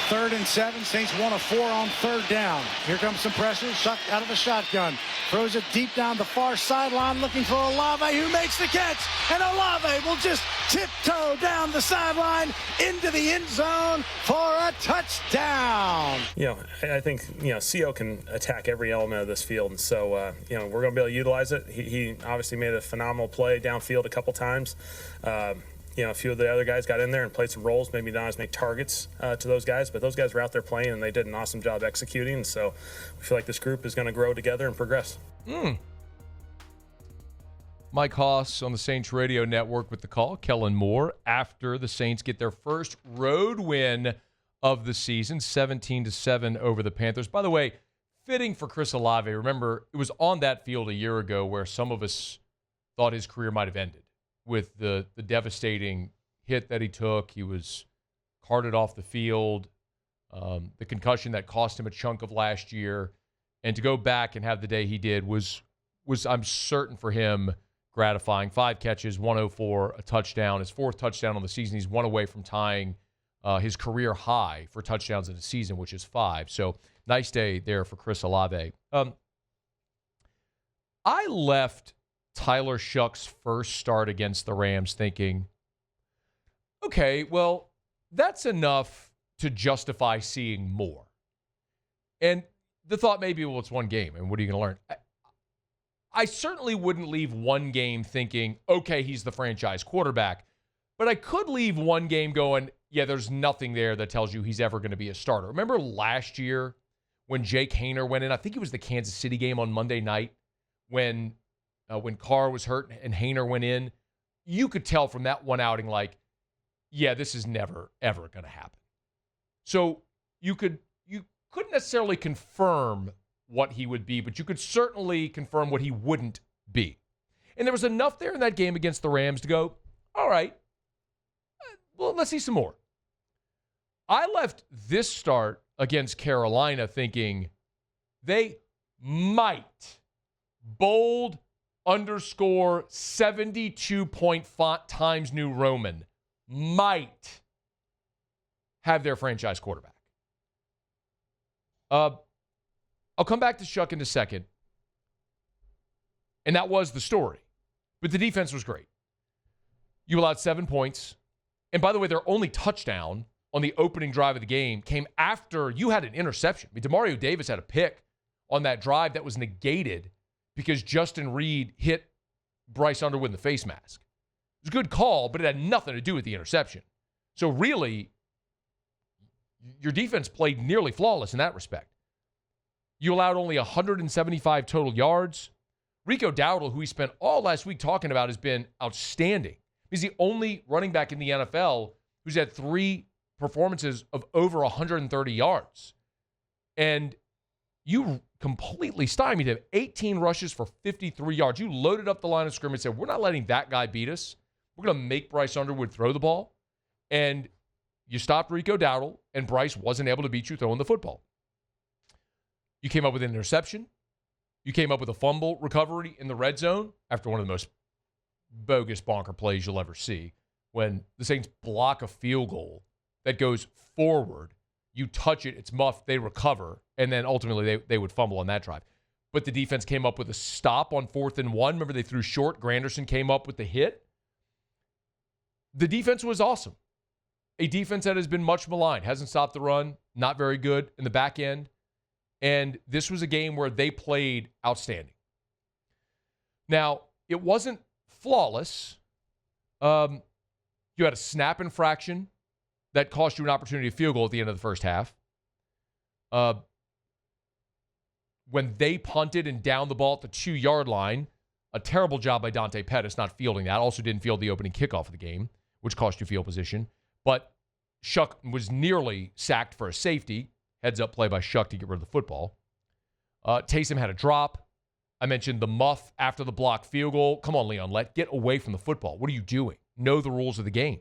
3rd and 7. Saints 1 of 4 on 3rd down. Here comes some pressure. Shough out of the shotgun. Throws it deep down the far sideline looking for Olave, who makes the catch. And Olave will just tiptoe down the sideline into the end zone for a touchdown. I think, CO can attack every element of this field. And so, we're going to be able to utilize it. He obviously made a phenomenal play downfield a couple times. A few of the other guys got in there and played some roles, maybe not as make targets to those guys, but those guys were out there playing, and they did an awesome job executing. And so we feel like this group is going to grow together and progress. Mike Hoss on the Saints Radio Network with the call. Kellen Moore after the Saints get their first road win of the season, 17-7 over the Panthers. By the way, fitting for Chris Olave. Remember, it was on that field a year ago where some of us thought his career might have ended with the devastating hit that he took. He was carted off the field, the concussion that cost him a chunk of last year. And to go back and have the day he did was I'm certain for him, gratifying. 5 catches, 104, a touchdown. His 4th touchdown on the season. He's 1 away from tying his career high for touchdowns in a season, which is 5. So nice day there for Chris Olave. I left Tyler Shough's first start against the Rams thinking, okay, well, that's enough to justify seeing more. And the thought maybe, well, it's one game, and what are you going to learn? I certainly wouldn't leave one game thinking, okay, he's the franchise quarterback. But I could leave one game going, yeah, there's nothing there that tells you he's ever going to be a starter. Remember last year when Jake Haener went in? I think it was the Kansas City game on Monday night when Carr was hurt and Haener went in. You could tell from that one outing, like, yeah, this is never, ever going to happen. So you couldn't necessarily confirm what he would be, but you could certainly confirm what he wouldn't be. And there was enough there in that game against the Rams to go, all right, well, let's see some more. I left this start against Carolina thinking they might, bold underscore 72-point font Times New Roman, might have their franchise quarterback. I'll come back to Shough in a second. And that was the story. But the defense was great. You allowed 7 points. And by the way, their only touchdown on the opening drive of the game came after you had an interception. I mean, Demario Davis had a pick on that drive that was negated because Justin Reed hit Bryce Underwood in the face mask. It was a good call, but it had nothing to do with the interception. So really, your defense played nearly flawless in that respect. You allowed only 175 total yards. Rico Dowdle, who we spent all last week talking about, has been outstanding. He's the only running back in the NFL who's had 3 performances of over 130 yards. And you completely stymied him. 18 rushes for 53 yards. You loaded up the line of scrimmage and said, we're not letting that guy beat us. We're going to make Bryce Underwood throw the ball. And you stopped Rico Dowdle, and Bryce wasn't able to beat you throwing the football. You came up with an interception. You came up with a fumble recovery in the red zone after one of the most bogus bonker plays you'll ever see. When the Saints block a field goal that goes forward, you touch it, it's muffed, they recover, and then ultimately they would fumble on that drive. But the defense came up with a stop on 4th and 1. Remember, they threw short. Granderson came up with the hit. The defense was awesome. A defense that has been much maligned, hasn't stopped the run, not very good in the back end. And this was a game where they played outstanding. Now, it wasn't flawless. You had a snap infraction that cost you an opportunity to field goal at the end of the first half. When they punted and downed the ball at the 2-yard line, a terrible job by Dante Pettis not fielding that. Also didn't field the opening kickoff of the game, which cost you field position. But Shough was nearly sacked for a safety. Heads-up play by Shough to get rid of the football. Taysom had a drop. I mentioned the muff after the blocked field goal. Come on, Leon, get away from the football. What are you doing? Know the rules of the game.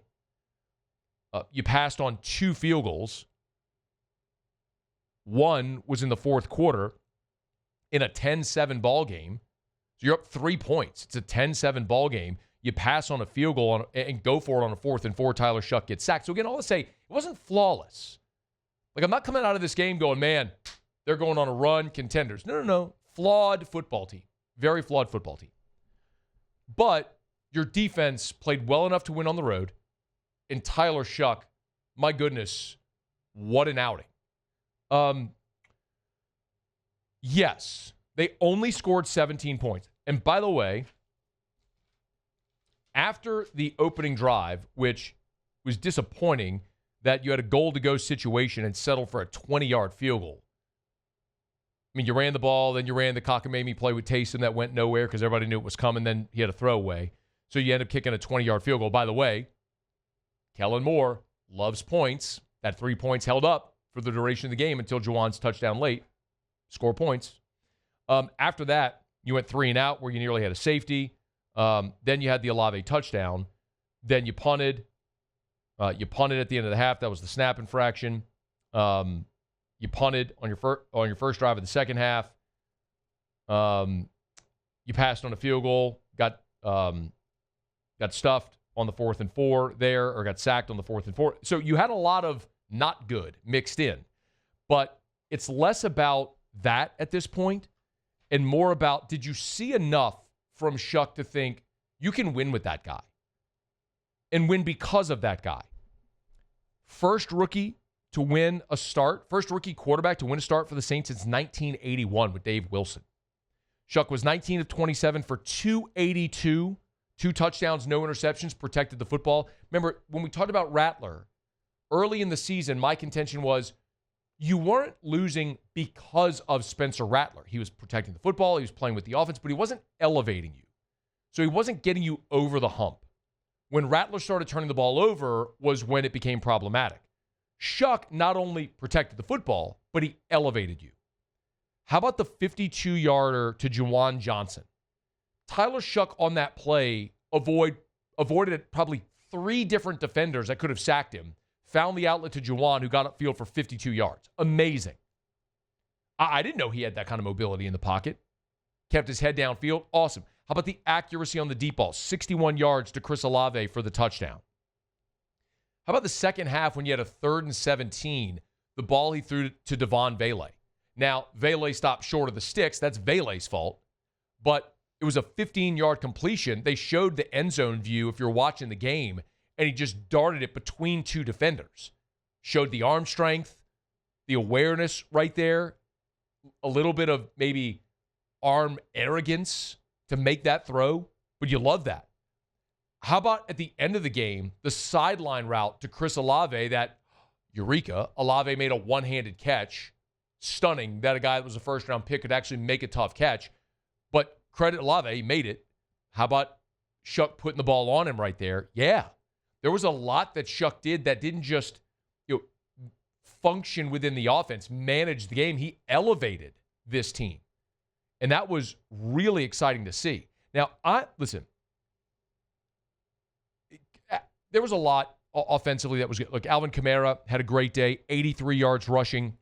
You passed on 2 field goals. One was in the 4th quarter in a 10-7 ball game. So you're up 3 points. It's a 10-7 ball game. You pass on a field goal and go for it on a 4th and 4. Tyler Shough gets sacked. So again, I'll say it wasn't flawless. Like, I'm not coming out of this game going, man, they're going on a run, contenders. No. Flawed football team. Very flawed football team. But your defense played well enough to win on the road. And Tyler Shough, my goodness, what an outing. Yes, they only scored 17 points. And by the way, after the opening drive, which was disappointing that you had a goal-to-go situation and settled for a 20-yard field goal. I mean, you ran the ball, then you ran the cockamamie play with Taysom that went nowhere because everybody knew it was coming, then he had a throwaway. So you end up kicking a 20-yard field goal. By the way, Kellen Moore loves points. That 3 points held up for the duration of the game until Juwan's touchdown late. Score points. After that, you went 3 and out where you nearly had a safety. Then you had the Olave touchdown. Then you punted. You punted at the end of the half. That was the snap infraction. You punted on your first drive of the second half. You passed on a field goal. Got stuffed on the 4th and 4 there, or got sacked on the 4th and 4. So you had a lot of not good mixed in. But it's less about that at this point and more about, did you see enough from Shough to think you can win with that guy and win because of that guy? First rookie to win a start, first rookie quarterback to win a start for the Saints since 1981 with Dave Wilson. Shough was 19 of 27 for 282, 2 touchdowns, no interceptions, protected the football. Remember, when we talked about Rattler, early in the season, my contention was you weren't losing because of Spencer Rattler. He was protecting the football, he was playing with the offense, but he wasn't elevating you. So he wasn't getting you over the hump. When Rattler started turning the ball over was when it became problematic. Shough not only protected the football, but he elevated you. How about the 52-yarder to Juwan Johnson? Tyler Shough on that play avoided probably 3 different defenders that could have sacked him, found the outlet to Juwan, who got upfield for 52 yards. Amazing. I didn't know he had that kind of mobility in the pocket. Kept his head downfield. Awesome. How about the accuracy on the deep ball? 61 yards to Chris Olave for the touchdown. How about the second half when you had a 3rd and 17, the ball he threw to Devon Vele? Now, Vele stopped short of the sticks. That's Vele's fault. But it was a 15-yard completion. They showed the end zone view if you're watching the game, and he just darted it between 2 defenders. Showed the arm strength, the awareness right there, a little bit of maybe arm arrogance to make that throw, but you love that. How about at the end of the game, the sideline route to Chris Olave that, Eureka, Olave made a one-handed catch. Stunning that a guy that was a first-round pick could actually make a tough catch. But credit Olave, he made it. How about Shough putting the ball on him right there? Yeah. There was a lot that Shough did that didn't just function within the offense, manage the game. He elevated this team. And that was really exciting to see. Now, listen, there was a lot offensively that was good. Look, Alvin Kamara had a great day, 83 yards rushing,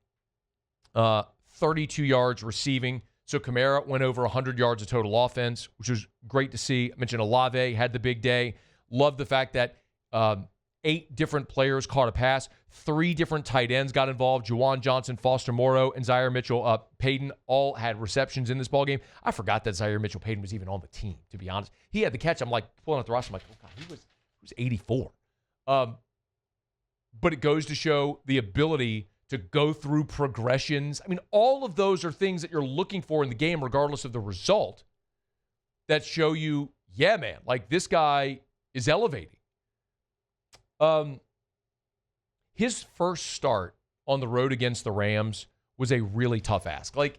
32 yards receiving. So Kamara went over 100 yards of total offense, which was great to see. I mentioned Olave had the big day. Love the fact that 8 different players caught a pass. 3 different tight ends got involved. Juwan Johnson, Foster Moreau, and Zaire Mitchell-Payton all had receptions in this ballgame. I forgot that Zaire Mitchell-Payton was even on the team, to be honest. He had the catch. I'm like, pulling out the roster. I'm like, oh, God, he was 84. But it goes to show the ability to go through progressions. I mean, all of those are things that you're looking for in the game, regardless of the result, that show you, yeah, man, like this guy is elevating. His first start on the road against the Rams was a really tough ask. Like,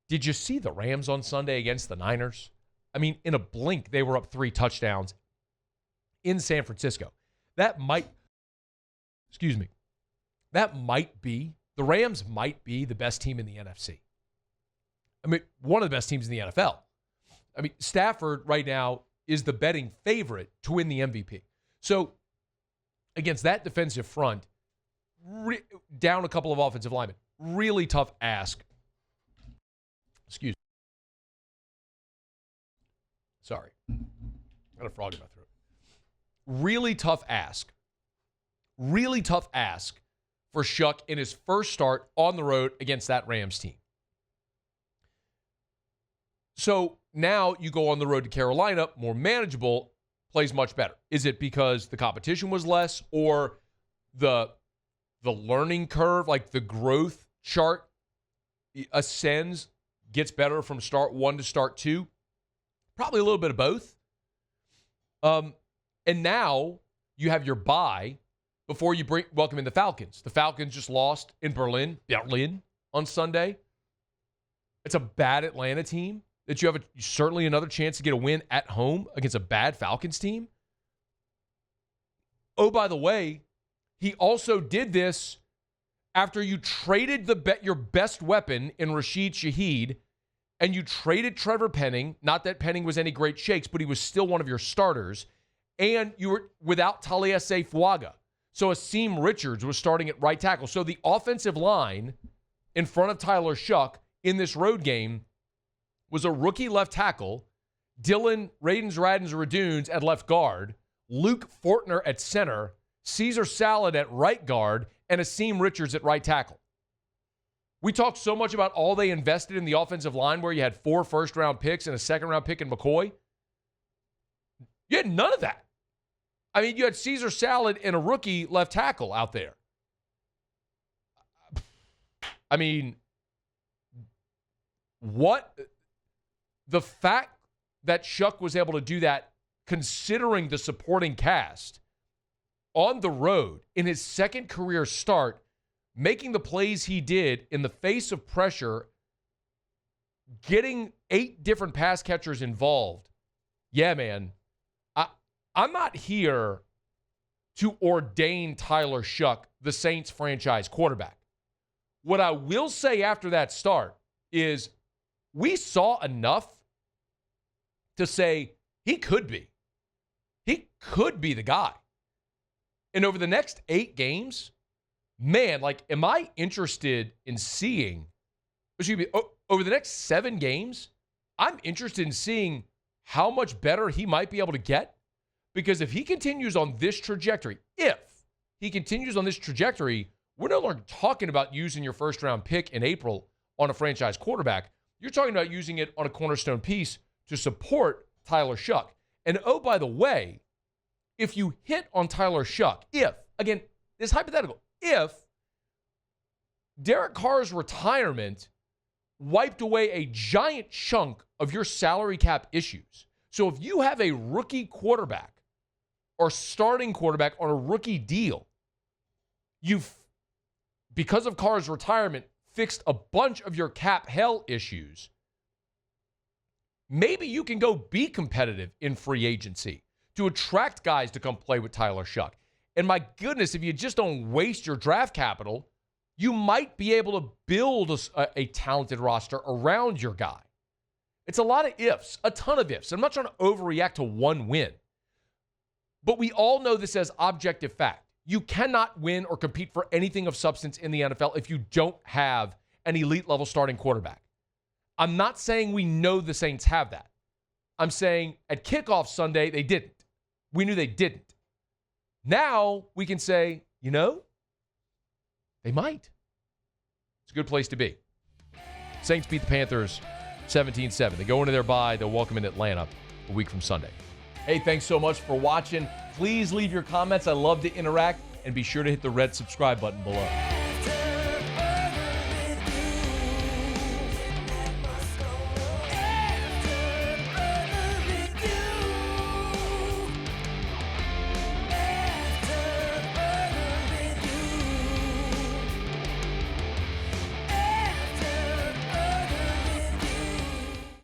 did you see the Rams on Sunday against the Niners? I mean, in a blink, they were up 3 touchdowns in San Francisco. The Rams might be the best team in the NFC. I mean, one of the best teams in the NFL. I mean, Stafford right now is the betting favorite to win the MVP. So, against that defensive front, down a couple of offensive linemen, really tough ask. Excuse me. Sorry. Got a frog in my throat. Really tough ask for Shough in his first start on the road against that Rams team. So now you go on the road to Carolina, more manageable, plays much better. Is it because the competition was less, or the learning curve, like the growth chart ascends, gets better from start 1 to start 2? Probably a little bit of both. And now you have your bye before you welcome in the Falcons. The Falcons just lost in Berlin on Sunday. It's a bad Atlanta team that you have certainly another chance to get a win at home against a bad Falcons team. Oh, by the way, he also did this after you traded your best weapon in Rashid Shaheed, and you traded Trevor Penning. Not that Penning was any great shakes, but he was still one of your starters. And you were without Taliese Fuaga. So Asim Richards was starting at right tackle. So the offensive line in front of Tyler Shough in this road game was a rookie left tackle, Dylan Radins at left guard, Luke Fortner at center, Caesar Salad at right guard, and Asim Richards at right tackle. We talked so much about all they invested in the offensive line, where you had 4 first-round picks and a second-round pick in McCoy. You had none of that. I mean, you had Caesar Salad and a rookie left tackle out there. I mean, what? The fact that Shough was able to do that, considering the supporting cast, on the road in his second career start, making the plays he did in the face of pressure, getting 8 different pass catchers involved. Yeah, man. I'm not here to ordain Tyler Shough the Saints franchise quarterback. What I will say after that start is we saw enough to say he could be. He could be the guy. And over the next 8 games, man, am I interested in seeing, over the next 7 games, I'm interested in seeing how much better he might be able to get. Because if he continues on this trajectory, we're no longer talking about using your first-round pick in April on a franchise quarterback. You're talking about using it on a cornerstone piece to support Tyler Shough. And oh, by the way, if you hit on Tyler Shough, again, this hypothetical, if Derek Carr's retirement wiped away a giant chunk of your salary cap issues. So if you have a rookie quarterback or starting quarterback on a rookie deal, you've, because of Carr's retirement, fixed a bunch of your cap hell issues. Maybe you can go be competitive in free agency to attract guys to come play with Tyler Shough. And my goodness, if you just don't waste your draft capital, you might be able to build a talented roster around your guy. It's a lot of ifs, a ton of ifs. I'm not trying to overreact to one win. But we all know this as objective fact. You cannot win or compete for anything of substance in the NFL if you don't have an elite level starting quarterback. I'm not saying we know the Saints have that. I'm saying at kickoff Sunday, they didn't. We knew they didn't. Now we can say, they might. It's a good place to be. Saints beat the Panthers 17-7. They go into their bye. They'll welcome in Atlanta a week from Sunday. Hey, thanks so much for watching. Please leave your comments. I love to interact. And be sure to hit the red subscribe button below.